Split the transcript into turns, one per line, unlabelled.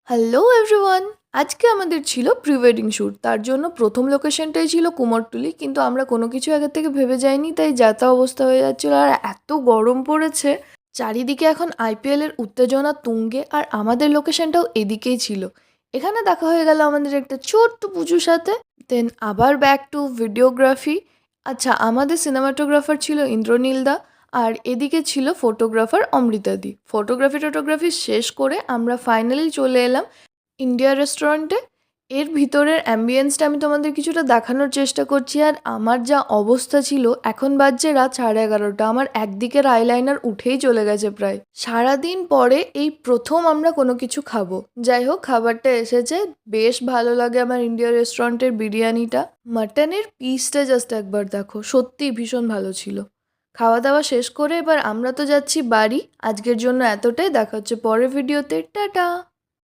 Hello everyone! আজকে আমাদের ছিল প্রি ওয়েডিং শ্যুট। তার জন্য প্রথম লোকেশনটাই ছিল কুমোরটুলি। কিন্তু আমরা কোনো কিছু আগের থেকে ভেবে যাইনি, তাই যা-তা অবস্থা হয়ে যাচ্ছিল। আর এত গরম পড়েছে, চারিদিকে এখন আইপিএল এর উত্তেজনা তুঙ্গে। আর আমাদের লোকেশনটাও এদিকেই ছিল। এখানে দেখা হয়ে গেল আমাদের একটা ছোট্ট পুজোর সাথে। দেন আবার ব্যাক টু ভিডিওগ্রাফি। আচ্ছা, আমাদের সিনেমাটোগ্রাফার ছিল ইন্দ্রনীল দা। আর এদিকে ছিল ফটোগ্রাফার অমৃতাদি। ফটোগ্রাফি শেষ করে আমরা ফাইনালি চলে এলাম ইন্ডিয়া রেস্টুরেন্টে। এর ভিতরের অ্যাম্বিয়েন্সটা আমি তোমাদের কিছুটা দেখানোর চেষ্টা করছি। আর আমার যা অবস্থা ছিল, এখন বাজছে রাত 11:30। আমার একদিকের আইলাইনার উঠেই চলে গেছে প্রায়। সারাদিন পরে এই প্রথম আমরা কোনো কিছু খাবো। যাই হোক, খাবারটা এসেছে, বেশ ভালো লাগে আমার ইন্ডিয়া রেস্টুরেন্টের বিরিয়ানিটা। মাটনের পিসটা জাস্ট একবার দেখো, সত্যিই ভীষণ ভালো ছিল। খাওয়া দাওয়া শেষ করে এবার আমরা তো যাচ্ছি বাড়ি। আজকের জন্য এতটাই, দেখা হচ্ছে পরের ভিডিওতে। টাটা।